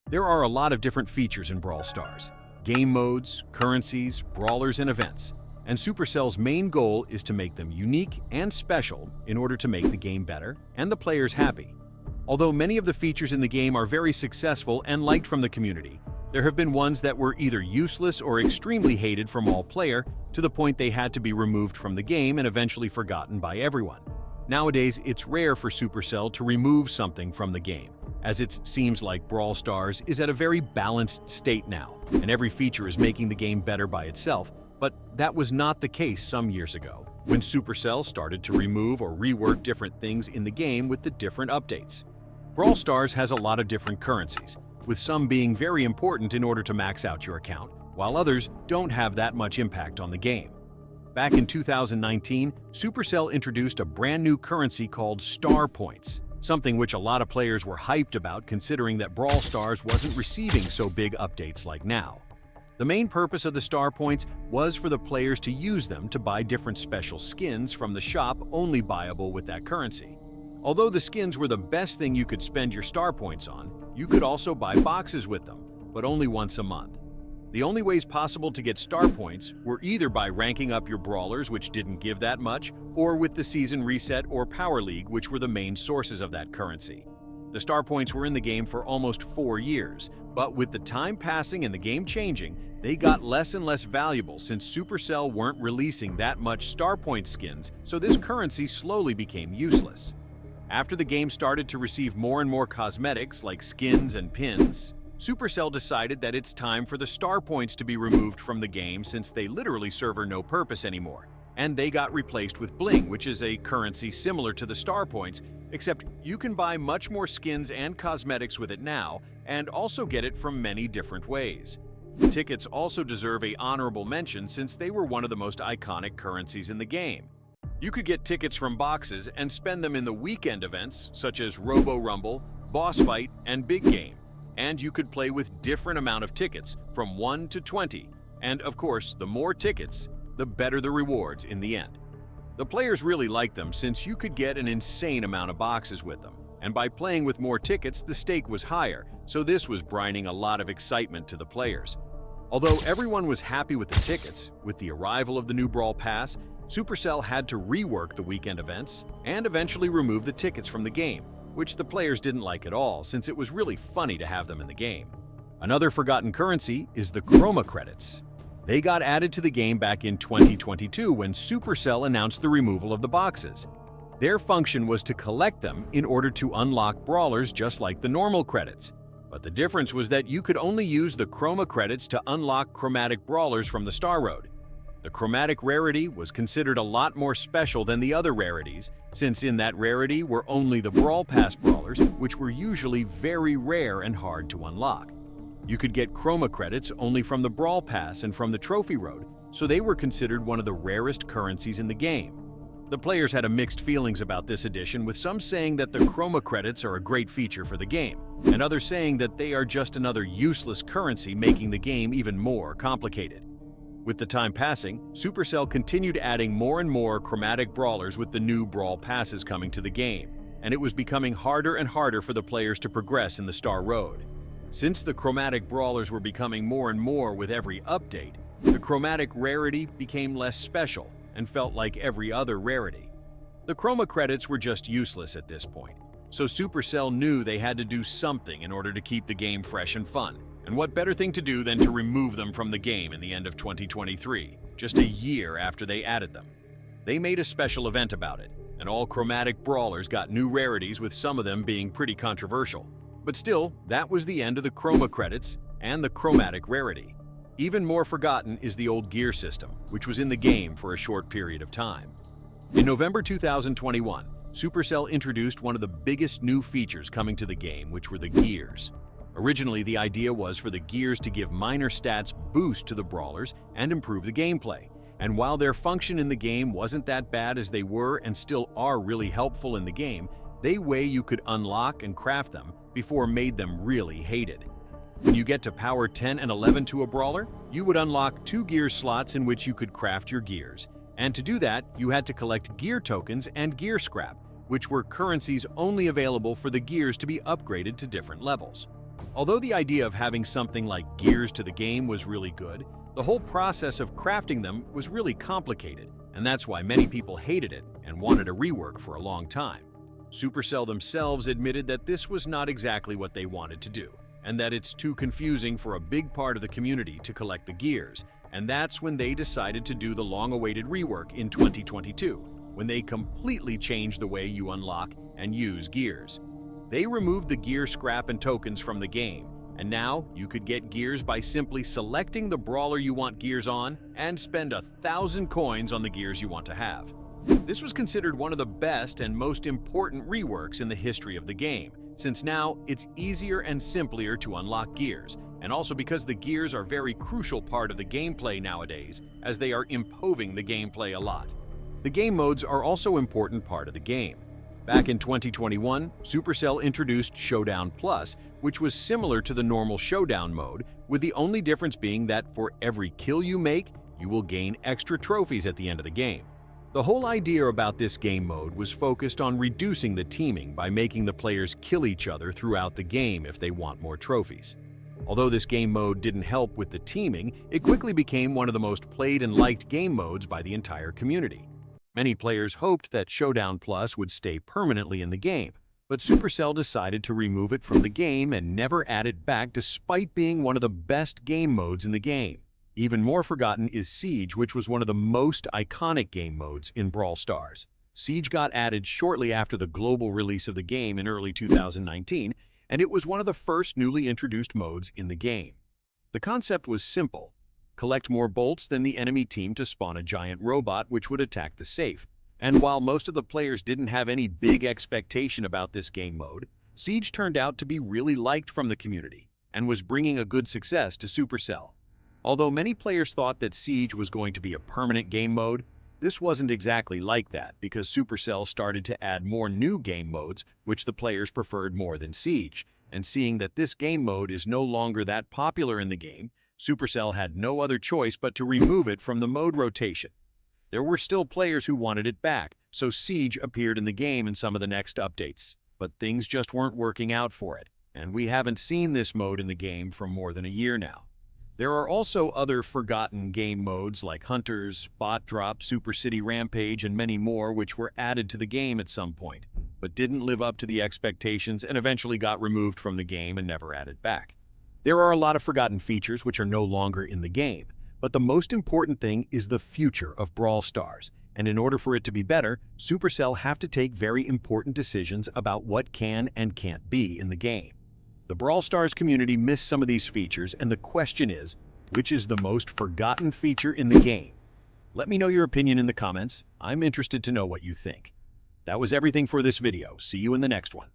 There are a lot of different features in Brawl Stars: game modes, currencies, brawlers, and events. And Supercell's main goal is to make them unique and special in order to make the game better and the players happy. Although many of the features in the game are very successful and liked from the community, there have been ones that were either useless or extremely hated from all player to the point they had to be removed from the game and eventually forgotten by everyone. Nowadays, it's rare for Supercell to remove something from the game, as it seems like Brawl Stars is at a very balanced state now, and every feature is making the game better by itself, but that was not the case some years ago, when Supercell started to remove or rework different things in the game with the different updates. Brawl Stars has a lot of different currencies, with some being very important in order to max out your account, while others don't have that much impact on the game. Back in 2019, Supercell introduced a brand new currency called Star Points, something which a lot of players were hyped about considering that Brawl Stars wasn't receiving so big updates like now. The main purpose of the Star Points was for the players to use them to buy different special skins from the shop only buyable with that currency. Although the skins were the best thing you could spend your Star Points on, you could also buy boxes with them, but only once a month. The only ways possible to get Star Points were either by ranking up your brawlers, which didn't give that much, or with the Season Reset or Power League, which were the main sources of that currency. The Star Points were in the game for almost 4 years, but with the time passing and the game changing, they got less and less valuable since Supercell weren't releasing that much Star Point skins, so this currency slowly became useless. After the game started to receive more and more cosmetics like skins and pins, Supercell decided that it's time for the Star Points to be removed from the game since they literally serve no purpose anymore, and they got replaced with Bling, which is a currency similar to the Star Points, except you can buy much more skins and cosmetics with it now, and also get it from many different ways. Tickets also deserve an honorable mention since they were one of the most iconic currencies in the game. You could get tickets from boxes and spend them in the weekend events such as Robo Rumble, Boss Fight, and Big Game. And you could play with different amount of tickets from 1 to 20. And of course, the more tickets, the better the rewards in the end. The players really liked them since you could get an insane amount of boxes with them. And by playing with more tickets, the stake was higher, so this was bringing a lot of excitement to the players. Although everyone was happy with the tickets, with the arrival of the new Brawl Pass, Supercell had to rework the weekend events and eventually remove the tickets from the game, which the players didn't like at all since it was really funny to have them in the game. Another forgotten currency is the Chroma credits. They got added to the game back in 2022 when Supercell announced the removal of the boxes. Their function was to collect them in order to unlock brawlers just like the normal credits. But the difference was that you could only use the Chroma credits to unlock chromatic brawlers from the Star Road. The chromatic rarity was considered a lot more special than the other rarities, since in that rarity were only the Brawl Pass brawlers, which were usually very rare and hard to unlock. You could get Chroma credits only from the Brawl Pass and from the Trophy Road, so they were considered one of the rarest currencies in the game. The players had a mixed feelings about this addition, with some saying that the Chroma credits are a great feature for the game, and others saying that they are just another useless currency making the game even more complicated. With the time passing, Supercell continued adding more and more chromatic brawlers with the new Brawl Passes coming to the game, and it was becoming harder and harder for the players to progress in the Star Road. Since the chromatic brawlers were becoming more and more with every update, the chromatic rarity became less special and felt like every other rarity. The Chroma credits were just useless at this point, so Supercell knew they had to do something in order to keep the game fresh and fun. And what better thing to do than to remove them from the game in the end of 2023, just a year after they added them. They made a special event about it, and all chromatic brawlers got new rarities, with some of them being pretty controversial. But still, that was the end of the Chroma credits and the chromatic rarity. Even more forgotten is the old gear system, which was in the game for a short period of time. In November 2021, Supercell introduced one of the biggest new features coming to the game, which were the gears. Originally, the idea was for the gears to give minor stats boost to the brawlers and improve the gameplay. And while their function in the game wasn't that bad, as they were and still are really helpful in the game, the way you could unlock and craft them before made them really hated. When you get to power 10 and 11 to a brawler, you would unlock 2 gear slots in which you could craft your gears. And to do that, you had to collect gear tokens and gear scrap, which were currencies only available for the gears to be upgraded to different levels. Although the idea of having something like gears to the game was really good, the whole process of crafting them was really complicated, and that's why many people hated it and wanted a rework for a long time. Supercell themselves admitted that this was not exactly what they wanted to do, and that it's too confusing for a big part of the community to collect the gears, and that's when they decided to do the long-awaited rework in 2022, when they completely changed the way you unlock and use gears. They removed the gear scrap and tokens from the game, and now you could get gears by simply selecting the brawler you want gears on and spend 1,000 coins on the gears you want to have. This was considered one of the best and most important reworks in the history of the game, since now it's easier and simpler to unlock gears, and also because the gears are a very crucial part of the gameplay nowadays, as they are improving the gameplay a lot. The game modes are also an important part of the game. Back in 2021, Supercell introduced Showdown Plus, which was similar to the normal Showdown mode, with the only difference being that for every kill you make, you will gain extra trophies at the end of the game. The whole idea about this game mode was focused on reducing the teaming by making the players kill each other throughout the game if they want more trophies. Although this game mode didn't help with the teaming, it quickly became one of the most played and liked game modes by the entire community. Many players hoped that Showdown Plus would stay permanently in the game, but Supercell decided to remove it from the game and never add it back despite being one of the best game modes in the game. Even more forgotten is Siege, which was one of the most iconic game modes in Brawl Stars. Siege got added shortly after the global release of the game in early 2019, and it was one of the first newly introduced modes in the game. The concept was simple. Collect more bolts than the enemy team to spawn a giant robot which would attack the safe. And while most of the players didn't have any big expectation about this game mode, Siege turned out to be really liked from the community and was bringing a good success to Supercell. Although many players thought that Siege was going to be a permanent game mode, this wasn't exactly like that because Supercell started to add more new game modes which the players preferred more than Siege. And seeing that this game mode is no longer that popular in the game, Supercell had no other choice but to remove it from the mode rotation. There were still players who wanted it back, so Siege appeared in the game in some of the next updates. But things just weren't working out for it, and we haven't seen this mode in the game for more than a year now. There are also other forgotten game modes like Hunters, Bot Drop, Super City Rampage, and many more which were added to the game at some point, but didn't live up to the expectations and eventually got removed from the game and never added back. There are a lot of forgotten features which are no longer in the game, but the most important thing is the future of Brawl Stars, and in order for it to be better, Supercell have to take very important decisions about what can and can't be in the game. The Brawl Stars community missed some of these features, and the question is, which is the most forgotten feature in the game? Let me know your opinion in the comments. I'm interested to know what you think. That was everything for this video. See you in the next one.